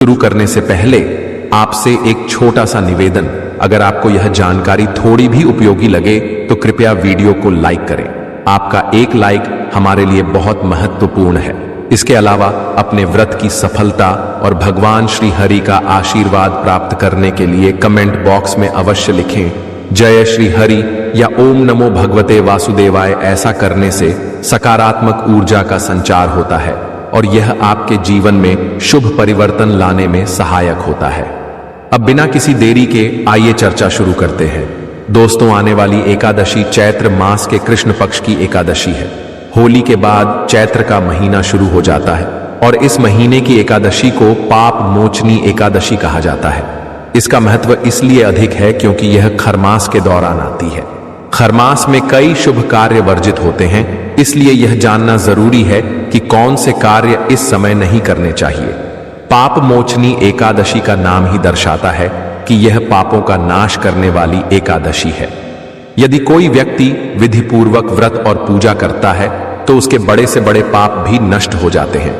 शुरू करने से पहले आपसे एक छोटा सा निवेदन, अगर आपको यह जानकारी थोड़ी भी उपयोगी लगे तो कृपया वीडियो को लाइक करें। आपका एक लाइक हमारे लिए बहुत महत्वपूर्ण है। इसके अलावा अपने व्रत की सफलता और भगवान श्री हरि का आशीर्वाद प्राप्त करने के लिए कमेंट बॉक्स में अवश्य लिखें जय श्री हरि या ओम नमो भगवते वासुदेवाय। ऐसा करने से सकारात्मक ऊर्जा का संचार होता है और यह आपके जीवन में शुभ परिवर्तन लाने में सहायक होता है। अब बिना किसी देरी के आइए चर्चा शुरू करते हैं। दोस्तों, आने वाली एकादशी चैत्र मास के कृष्ण पक्ष की एकादशी है। होली के बाद चैत्र का महीना शुरू हो जाता है और इस महीने की एकादशी को पाप मोचनी एकादशी कहा जाता है। इसका महत्व इसलिए अधिक है क्योंकि यह खरमास के दौरान आती है। खरमास में कई शुभ कार्य वर्जित होते हैं, इसलिए यह जानना जरूरी है कि कौन से कार्य इस समय नहीं करने चाहिए। पाप मोचनी एकादशी का नाम ही दर्शाता है कि यह पापों का नाश करने वाली एकादशी है। यदि कोई व्यक्ति विधिपूर्वक व्रत और पूजा करता है तो उसके बड़े से बड़े पाप भी नष्ट हो जाते हैं।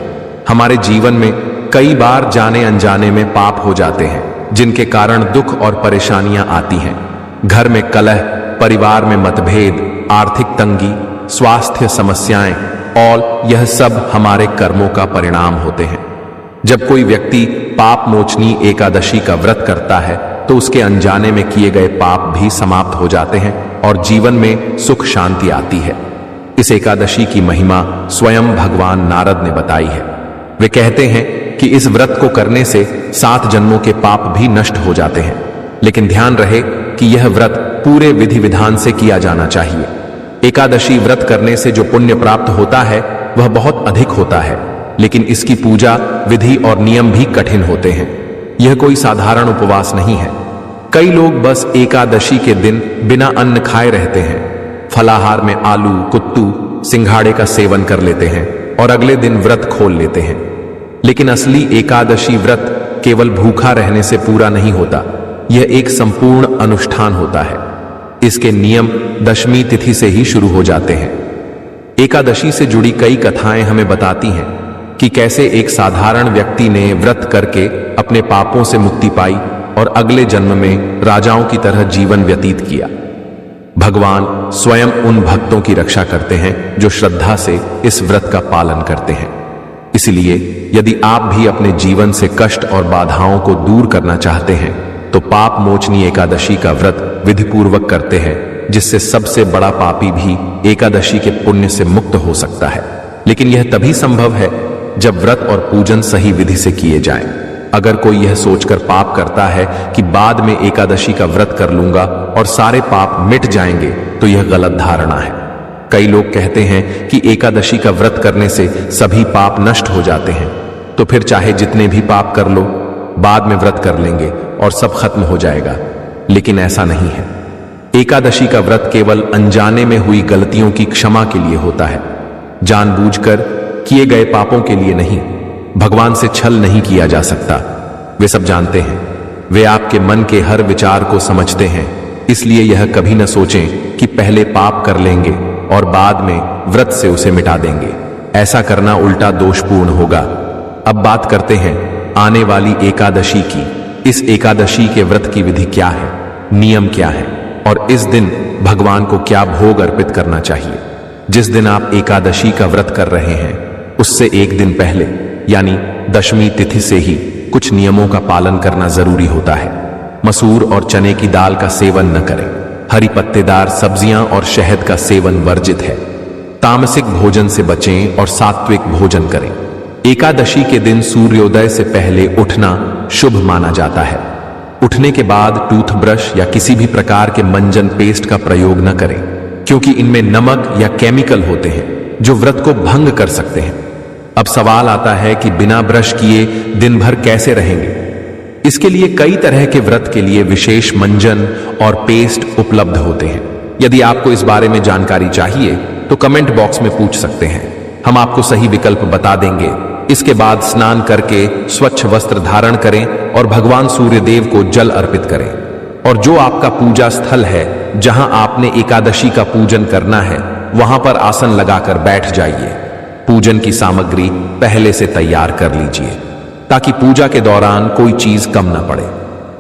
हमारे जीवन में कई बार जाने अनजाने में पाप हो जाते हैं जिनके कारण दुख और परेशानियां आती हैं। घर में कलह, परिवार में मतभेद, आर्थिक तंगी, स्वास्थ्य समस्याएं और यह सब हमारे कर्मों का परिणाम होते हैं। जब कोई व्यक्ति पाप मोचनी एकादशी का व्रत करता है तो उसके अनजाने में किए गए पाप भी समाप्त हो जाते हैं और जीवन में सुख शांति आती है। इस एकादशी की महिमा स्वयं भगवान नारद ने बताई है। वे कहते हैं कि इस व्रत को करने से 7 जन्मों के पाप भी नष्ट हो जाते हैं। लेकिन ध्यान रहे कि यह व्रत पूरे विधि विधान से किया जाना चाहिए। एकादशी व्रत करने से जो पुण्य प्राप्त होता है वह बहुत अधिक होता है, लेकिन इसकी पूजा विधि और नियम भी कठिन होते हैं। यह कोई साधारण उपवास नहीं है। कई लोग बस एकादशी के दिन बिना अन्न खाए रहते हैं, फलाहार में आलू, कुत्तू, सिंघाड़े का सेवन कर लेते हैं और अगले दिन व्रत खोल लेते हैं। लेकिन असली एकादशी व्रत केवल भूखा रहने से पूरा नहीं होता, यह एक संपूर्ण अनुष्ठान होता है। इसके नियम दशमी तिथि से ही शुरू हो जाते हैं। एकादशी से जुड़ी कई कथाएं हमें बताती हैं कि कैसे एक साधारण व्यक्ति ने व्रत करके अपने पापों से मुक्ति पाई और अगले जन्म में राजाओं की तरह जीवन व्यतीत किया। भगवान स्वयं उन भक्तों की रक्षा करते हैं जो श्रद्धा से इस व्रत का पालन करते हैं। इसलिए यदि आप भी अपने जीवन से कष्ट और बाधाओं को दूर करना चाहते हैं तो पाप मोचनी एकादशी का व्रत विधिपूर्वक करते हैं, जिससे सबसे बड़ा पापी भी एकादशी के पुण्य से मुक्त हो सकता है। लेकिन यह तभी संभव है जब व्रत और पूजन सही विधि से किए जाएं। अगर कोई यह सोचकर पाप करता है कि बाद में एकादशी का व्रत कर लूंगा और सारे पाप मिट जाएंगे, तो यह गलत धारणा है। कई लोग कहते हैं कि एकादशी का व्रत करने से सभी पाप नष्ट हो जाते हैं, तो फिर चाहे जितने भी पाप कर लो, बाद में व्रत कर लेंगे और सब खत्म हो जाएगा। लेकिन ऐसा नहीं है। एकादशी का व्रत केवल अनजाने में हुई गलतियों की क्षमा के लिए होता है, जानबूझकर किए गए पापों के लिए नहीं। भगवान से छल नहीं किया जा सकता, वे सब जानते हैं। वे आपके मन के हर विचार को समझते हैं, इसलिए यह कभी न सोचें कि पहले पाप कर लेंगे और बाद में व्रत से उसे मिटा देंगे। ऐसा करना उल्टा दोषपूर्ण होगा। अब बात करते हैं आने वाली एकादशी की। इस एकादशी के व्रत की विधि क्या है, नियम क्या है और इस दिन भगवान को क्या भोग अर्पित करना चाहिए। जिस दिन आप एकादशी का व्रत कर रहे हैं उससे एक दिन पहले यानी दशमी तिथि से ही कुछ नियमों का पालन करना जरूरी होता है। मसूर और चने की दाल का सेवन न करें। हरी पत्तेदार सब्जियां और शहद का सेवन वर्जित है। तामसिक भोजन से बचें और सात्विक भोजन करें। एकादशी के दिन सूर्योदय से पहले उठना शुभ माना जाता है। उठने के बाद टूथब्रश या किसी भी प्रकार के मंजन पेस्ट का प्रयोग न करें, क्योंकि इनमें नमक या केमिकल होते हैं जो व्रत को भंग कर सकते हैं। अब सवाल आता है कि बिना ब्रश किए दिन भर कैसे रहेंगे। इसके लिए कई तरह के व्रत के लिए विशेष मंजन और पेस्ट उपलब्ध होते हैं। यदि आपको इस बारे में जानकारी चाहिए तो कमेंट बॉक्स में पूछ सकते हैं, हम आपको सही विकल्प बता देंगे। इसके बाद स्नान करके स्वच्छ वस्त्र धारण करें और भगवान सूर्य देव को जल अर्पित करें। और जो आपका पूजा स्थल है, जहां आपने एकादशी का पूजन करना है, वहां पर आसन लगाकर बैठ जाइए। पूजन की सामग्री पहले से तैयार कर लीजिए। ताकि पूजा के दौरान कोई चीज कम न पड़े।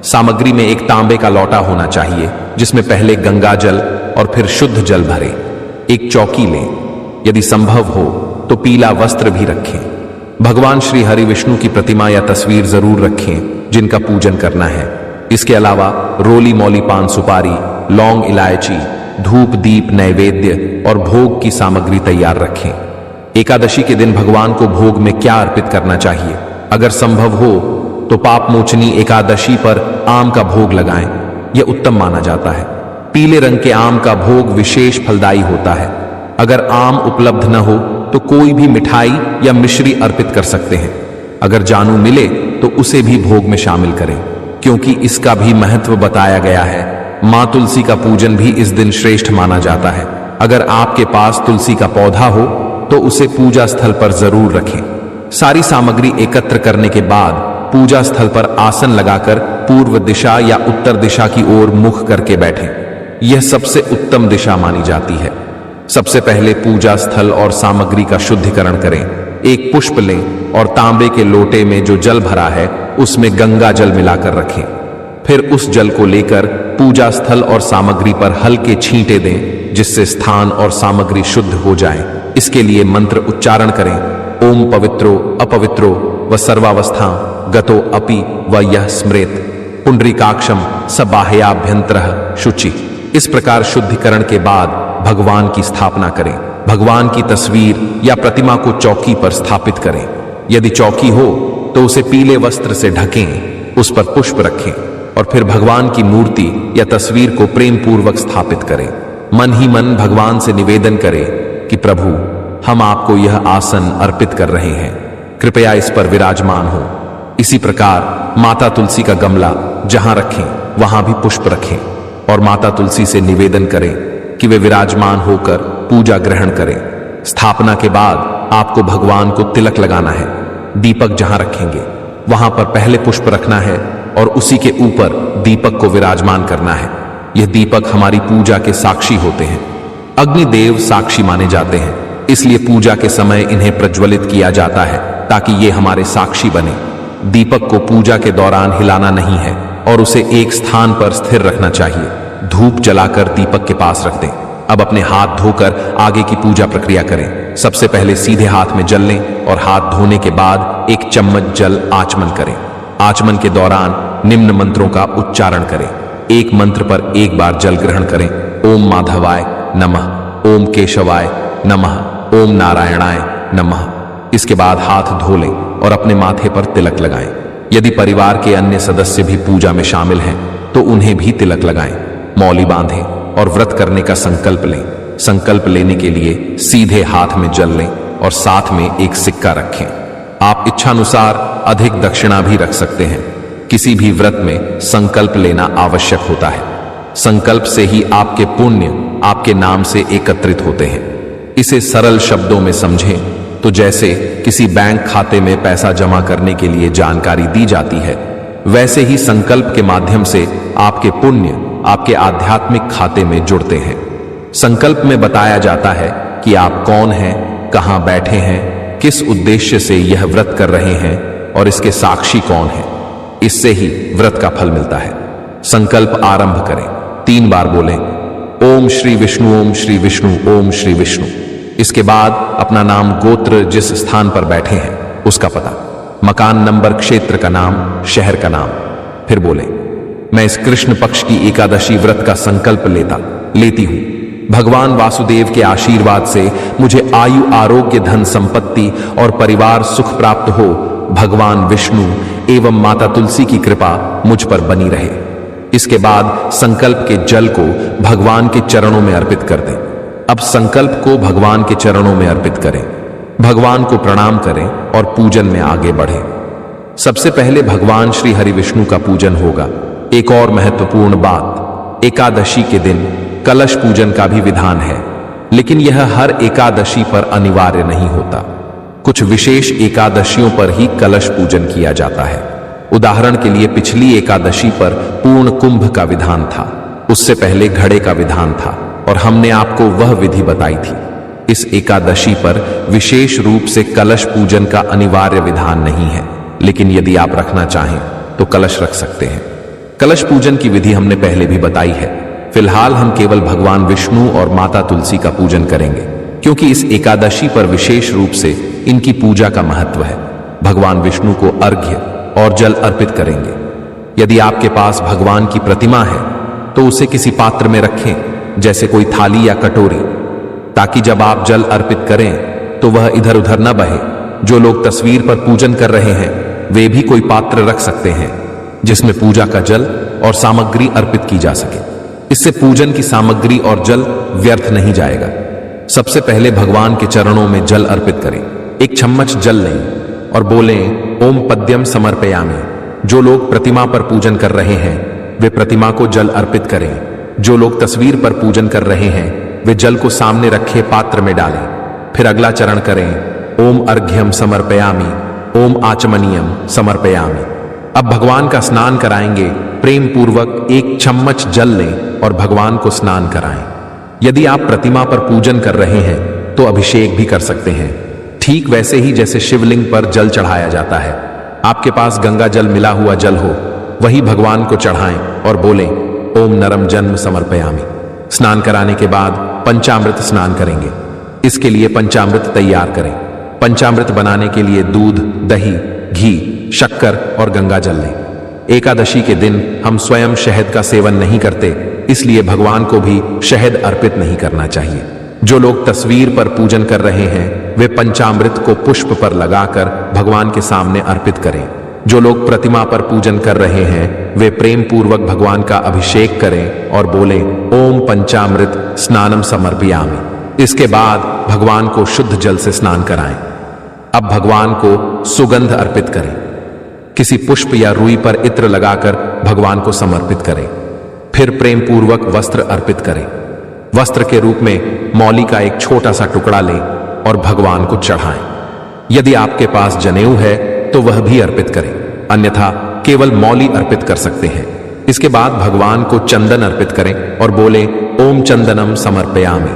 सामग्री में एक तांबे का लोटा होना चाहिए जिसमें पहले गंगा जल और फिर शुद्ध जल भरे। एक चौकी लें, यदि संभव हो तो पीला वस्त्र भी रखें। भगवान श्री हरि विष्णु की प्रतिमा या तस्वीर जरूर रखें जिनका पूजन करना है। इसके अलावा रोली मौली पान सुपारी, लौंग इलायची, धूप दीप नैवेद्य और भोग की सामग्री तैयार रखें। एकादशी के दिन भगवान को भोग में क्या अर्पित करना चाहिए? अगर संभव हो तो पाप मोचनी एकादशी पर आम का भोग लगाएं, यह उत्तम माना जाता है। पीले रंग के आम का भोग विशेष फलदायी होता है। अगर आम उपलब्ध न हो तो कोई भी मिठाई या मिश्री अर्पित कर सकते हैं। अगर जानू मिले तो उसे भी भोग में शामिल करें, क्योंकि इसका भी महत्व बताया गया है। मां तुलसी का पूजन भी इस दिन श्रेष्ठ माना जाता है। अगर आपके पास तुलसी का पौधा हो तो उसे पूजा स्थल पर जरूर रखें। सारी सामग्री एकत्र करने के बाद पूजा स्थल पर आसन लगाकर पूर्व दिशा या उत्तर दिशा की ओर मुख करके बैठें। यह सबसे उत्तम दिशा मानी जाती है। सबसे पहले पूजा स्थल और सामग्री का शुद्धिकरण करें। एक पुष्प लें और तांबे के लोटे में जो जल भरा है उसमें गंगा जल मिलाकर रखें। फिर उस जल को लेकर पूजा स्थल और सामग्री पर हल्के छींटे दें, जिससे स्थान और सामग्री शुद्ध हो जाए। इसके लिए मंत्र उच्चारण करें, ओम पवित्रो अपवित्रो व सर्वावस्था गतो अपि व यह स्मृत पुंडरीकाक्षम सबाह्याभ्यंतरः शुचि। इस प्रकार शुद्धिकरण के बाद भगवान की स्थापना करें। भगवान की तस्वीर या प्रतिमा को चौकी पर स्थापित करें। यदि चौकी हो तो उसे पीले वस्त्र से ढकें, उस पर पुष्प रखें और फिर भगवान की मूर्ति या तस्वीर को प्रेम पूर्वक स्थापित करें। मन ही मन भगवान से निवेदन करें कि प्रभु, हम आपको यह आसन अर्पित कर रहे हैं, कृपया इस पर विराजमान हो। इसी प्रकार माता तुलसी का गमला जहां रखें वहां भी पुष्प रखें और माता तुलसी से निवेदन करें कि वे विराजमान होकर पूजा ग्रहण करें। स्थापना के बाद आपको भगवान को तिलक लगाना है। दीपक जहां रखेंगे वहां पर पहले पुष्प रखना है और उसी के ऊपर दीपक को विराजमान करना है। यह दीपक हमारी पूजा के साक्षी होते हैं। अग्निदेव साक्षी माने जाते हैं, इसलिए पूजा के समय इन्हें प्रज्वलित किया जाता है ताकि ये हमारे साक्षी बने। दीपक को पूजा के दौरान हिलाना नहीं है और उसे एक स्थान पर स्थिर रखना चाहिए। धूप जलाकर दीपक के पास रख दें। अब अपने हाथ धोकर आगे की पूजा प्रक्रिया करें। सबसे पहले सीधे हाथ में जल लें और हाथ धोने के बाद एक चम्मच जल आचमन करें। आचमन के दौरान निम्न मंत्रों का उच्चारण करें। एक मंत्र पर एक बार जल ग्रहण करें। ओम माधवाय नमः, ओम केशवाय नमः, ओम नारायणाय नमः। इसके बाद हाथ धो लें और अपने माथे पर तिलक लगाएं। यदि परिवार के अन्य सदस्य भी पूजा में शामिल हैं तो उन्हें भी तिलक लगाएं। मौली बांधें और व्रत करने का संकल्प लें। संकल्प लेने के लिए सीधे हाथ में जल लें और साथ में एक सिक्का रखें। आप इच्छानुसार अधिक दक्षिणा भी रख सकते हैं। किसी भी व्रत में संकल्प लेना आवश्यक होता है। संकल्प से ही आपके पुण्य आपके नाम से एकत्रित होते हैं। इसे सरल शब्दों में समझें तो जैसे किसी बैंक खाते में पैसा जमा करने के लिए जानकारी दी जाती है, वैसे ही संकल्प के माध्यम से आपके पुण्य आपके आध्यात्मिक खाते में जुड़ते हैं। संकल्प में बताया जाता है कि आप कौन हैं, कहां बैठे हैं, किस उद्देश्य से यह व्रत कर रहे हैं और इसके साक्षी कौन हैं। इससे ही व्रत का फल मिलता है। संकल्प आरंभ करें। 3 बार बोलें, ओम श्री विष्णु, ओम श्री विष्णु, ओम श्री विष्णु। इसके बाद अपना नाम, गोत्र, जिस स्थान पर बैठे हैं उसका पता, मकान नंबर, क्षेत्र का नाम, शहर का नाम। फिर बोले, मैं इस कृष्ण पक्ष की एकादशी व्रत का संकल्प लेती हूं। भगवान वासुदेव के आशीर्वाद से मुझे आयु, आरोग्य, धन संपत्ति और परिवार सुख प्राप्त हो। भगवान विष्णु एवं माता तुलसी की कृपा मुझ पर बनी रहे। इसके बाद संकल्प के जल को भगवान के चरणों में अर्पित कर दें। अब संकल्प को भगवान के चरणों में अर्पित करें, भगवान को प्रणाम करें और पूजन में आगे बढ़ें। सबसे पहले भगवान श्री हरि विष्णु का पूजन होगा। एक और महत्वपूर्ण बात, एकादशी के दिन कलश पूजन का भी विधान है, लेकिन यह हर एकादशी पर अनिवार्य नहीं होता। कुछ विशेष एकादशियों पर ही कलश पूजन किया जाता है। उदाहरण के लिए पिछली एकादशी पर पूर्ण कुंभ का विधान था, उससे पहले घड़े का विधान था और हमने आपको वह विधि बताई थी। इस एकादशी पर विशेष रूप से कलश पूजन का अनिवार्य विधान नहीं है। लेकिन यदि आप रखना चाहें तो कलश रख सकते हैं। कलश पूजन की विधि हमने पहले भी बताई है। फिलहाल हम केवल भगवान विष्णु और माता तुलसी का पूजन करेंगे, क्योंकि इस एकादशी पर विशेष रूप से इनकी पूजा का महत्व है। भगवान विष्णु को अर्घ्य और जल अर्पित करेंगे। यदि आपके पास भगवान की प्रतिमा है तो उसे किसी पात्र में रखें, जैसे कोई थाली या कटोरी, ताकि जब आप जल अर्पित करें तो वह इधर उधर न बहे। जो लोग तस्वीर पर पूजन कर रहे हैं वे भी कोई पात्र रख सकते हैं जिसमें पूजा का जल और सामग्री अर्पित की जा सके। इससे पूजन की सामग्री और जल व्यर्थ नहीं जाएगा। सबसे पहले भगवान के चरणों में जल अर्पित करें। एक चम्मच जल लें और बोलें ओम पद्यम समर्पयामि। जो लोग प्रतिमा पर पूजन कर रहे हैं वे प्रतिमा को जल अर्पित करें। जो लोग तस्वीर पर पूजन कर रहे हैं वे जल को सामने रखे पात्र में डालें। फिर अगला चरण करें ओम अर्घ्यम समर्पयामि, ओम आचमनीयम समर्पयामि। अब भगवान का स्नान कराएंगे। प्रेम पूर्वक एक चम्मच जल लें और भगवान को स्नान कराएं। यदि आप प्रतिमा पर पूजन कर रहे हैं तो अभिषेक भी कर सकते हैं, ठीक वैसे ही जैसे शिवलिंग पर जल चढ़ाया जाता है। आपके पास गंगा जल मिला हुआ जल हो वही भगवान को चढ़ाएं और बोलें ओम नरम जन्म समर्पयामि। स्नान कराने के बाद पंचामृत स्नान करेंगे। इसके लिए पंचामृत तैयार करें। पंचामृत बनाने के लिए दूध, दही, घी, शक्कर और गंगा जल लें। एकादशी के दिन हम स्वयं शहद का सेवन नहीं करते, इसलिए भगवान को भी शहद अर्पित नहीं करना चाहिए। जो लोग तस्वीर पर पूजन कर रहे हैं वे पंचामृत को पुष्प पर लगाकर भगवान के सामने अर्पित करें। जो लोग प्रतिमा पर पूजन कर रहे हैं वे प्रेम पूर्वक भगवान का अभिषेक करें और बोलें ओम पंचामृत स्नानम समर्पयामि। इसके बाद भगवान को शुद्ध जल से स्नान कराएं। अब भगवान को सुगंध अर्पित करें। किसी पुष्प या रुई पर इत्र लगाकर भगवान को समर्पित करें। फिर प्रेम पूर्वक वस्त्र अर्पित करें। वस्त्र के रूप में मौली का एक छोटा सा टुकड़ा लें और भगवान को चढ़ाएं। यदि आपके पास जनेऊ है तो वह भी अर्पित करें, अन्यथा केवल मौली अर्पित कर सकते हैं। इसके बाद भगवान को चंदन अर्पित करें और बोलें ओम चंदनम समर्पयामि।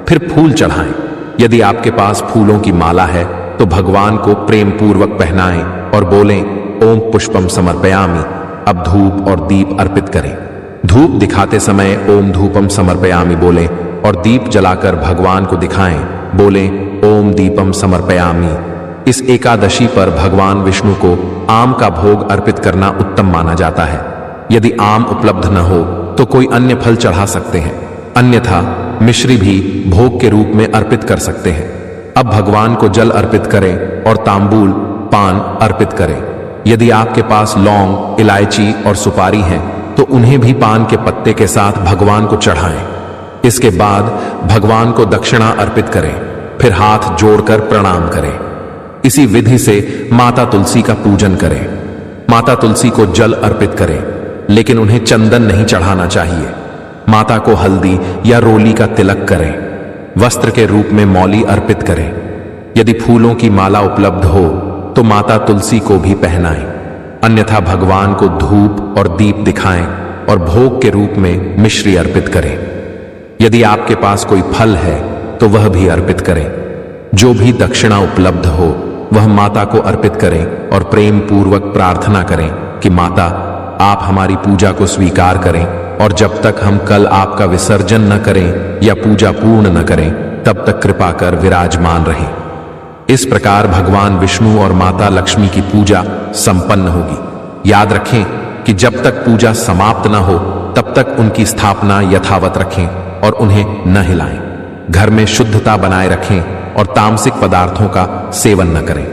फिर फूल चढ़ाएं। यदि आपके पास फूलों की माला है तो भगवान को प्रेम पूर्वक पहनाएं और बोलें ओम पुष्पम समर्पयामि। अब धूप और दीप अर्पित करें। धूप दिखाते समय ओम धूपम समर्पयामि बोलें और दीप जलाकर भगवान को दिखाएं, बोलें ओम दीपम समर्पयामि। इस एकादशी पर भगवान विष्णु को आम का भोग अर्पित करना उत्तम माना जाता है। यदि आम उपलब्ध न हो तो कोई अन्य फल चढ़ा सकते हैं, अन्यथा मिश्री भी भोग के रूप में अर्पित कर सकते हैं। अब भगवान को जल अर्पित करें और तांबूल, पान अर्पित करें। यदि आपके पास लौंग, इलायची और सुपारी हैं तो उन्हें भी पान के पत्ते के साथ भगवान को चढ़ाएं। इसके बाद भगवान को दक्षिणा अर्पित करें, फिर हाथ जोड़कर प्रणाम करें। इसी विधि से माता तुलसी का पूजन करें। माता तुलसी को जल अर्पित करें, लेकिन उन्हें चंदन नहीं चढ़ाना चाहिए। माता को हल्दी या रोली का तिलक करें। वस्त्र के रूप में मौली अर्पित करें। यदि फूलों की माला उपलब्ध हो तो माता तुलसी को भी पहनाएं, अन्यथा भगवान को धूप और दीप दिखाएं और भोग के रूप में मिश्री अर्पित करें। यदि आपके पास कोई फल है तो वह भी अर्पित करें। जो भी दक्षिणा उपलब्ध हो वह माता को अर्पित करें और प्रेम पूर्वक प्रार्थना करें कि माता आप हमारी पूजा को स्वीकार करें और जब तक हम कल आपका विसर्जन न करें या पूजा पूर्ण न करें तब तक कृपा कर विराजमान रहें। इस प्रकार भगवान विष्णु और माता लक्ष्मी की पूजा संपन्न होगी। याद रखें कि जब तक पूजा समाप्त न हो तब तक उनकी स्थापना यथावत रखें और उन्हें न हिलाएं। घर में शुद्धता बनाए रखें और तामसिक पदार्थों का सेवन न करें।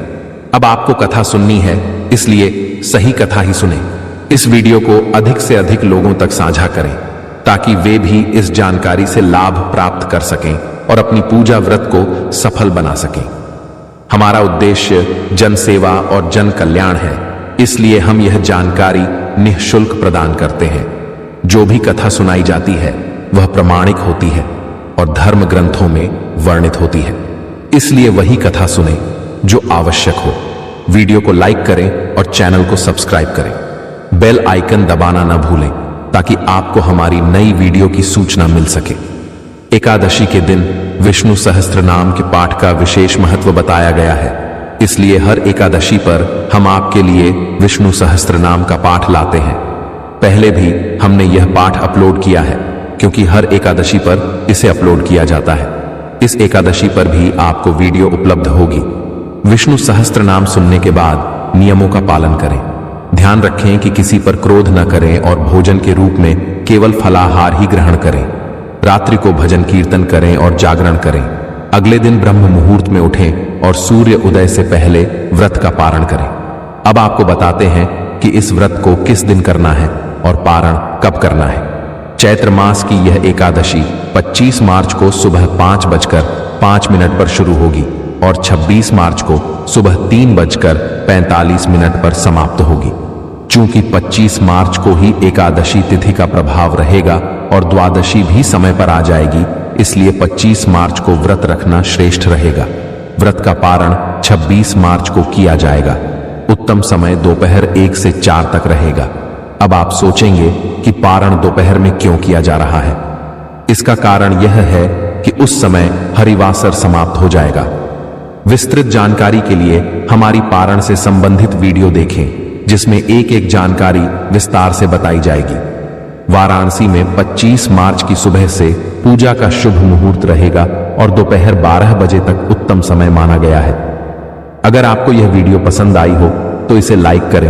अब आपको कथा सुननी है, इसलिए सही कथा ही सुने। इस वीडियो को अधिक से अधिक लोगों तक साझा करें ताकि वे भी इस जानकारी से लाभ प्राप्त कर सकें और अपनी पूजा व्रत को सफल बना सकें। हमारा उद्देश्य जन सेवा और जन कल्याण है, इसलिए हम यह जानकारी निःशुल्क प्रदान करते हैं। जो भी कथा सुनाई जाती है वह प्रमाणिक होती है और धर्म ग्रंथों में वर्णित होती है, इसलिए वही कथा सुने जो आवश्यक हो। वीडियो को लाइक करें और चैनल को सब्सक्राइब करें। बेल आइकन दबाना न भूलें ताकि आपको हमारी नई वीडियो की सूचना मिल सके। एकादशी के दिन विष्णु सहस्त्र नाम के पाठ का विशेष महत्व बताया गया है। इसलिए हर एकादशी पर हम आपके लिए विष्णु सहस्त्र नाम का पाठ लाते हैं। पहले भी हमने यह पाठ अपलोड किया है, क्योंकि हर एकादशी पर इसे अपलोड किया जाता है। इस एकादशी पर भी आपको वीडियो उपलब्ध होगी। विष्णु सहस्त्र नाम सुनने के बाद नियमों का पालन करें। ध्यान रखें कि किसी पर क्रोध न करें और भोजन के रूप में केवल फलाहार ही ग्रहण करें। रात्रि को भजन कीर्तन करें और जागरण करें। अगले दिन ब्रह्म मुहूर्त में उठें और सूर्य उदय से पहले व्रत का पारण करें। अब आपको बताते हैं कि इस व्रत को किस दिन करना है और पारण कब करना है। चैत्र मास की यह एकादशी 25 मार्च को सुबह 5:05 पर शुरू होगी और 26 मार्च को सुबह 3:45 पर समाप्त होगी। चूंकि 25 मार्च को ही एकादशी तिथि का प्रभाव रहेगा और द्वादशी भी समय पर आ जाएगी, इसलिए 25 मार्च को व्रत रखना श्रेष्ठ रहेगा। व्रत का पारण 26 मार्च को किया जाएगा। उत्तम समय दोपहर 1 से 4 तक रहेगा। अब आप सोचेंगे कि पारण दोपहर में क्यों किया जा रहा है। इसका कारण यह है कि उस समय हरिवासर समाप्त हो जाएगा। विस्तृत जानकारी के लिए हमारी पारण से संबंधित वीडियो देखें, जिसमें एक एक जानकारी विस्तार से बताई जाएगी। वाराणसी में 25 मार्च की सुबह से पूजा का शुभ मुहूर्त रहेगा और दोपहर 12 बजे तक उत्तम समय माना गया है। अगर आपको यह वीडियो पसंद आई हो तो इसे लाइक करें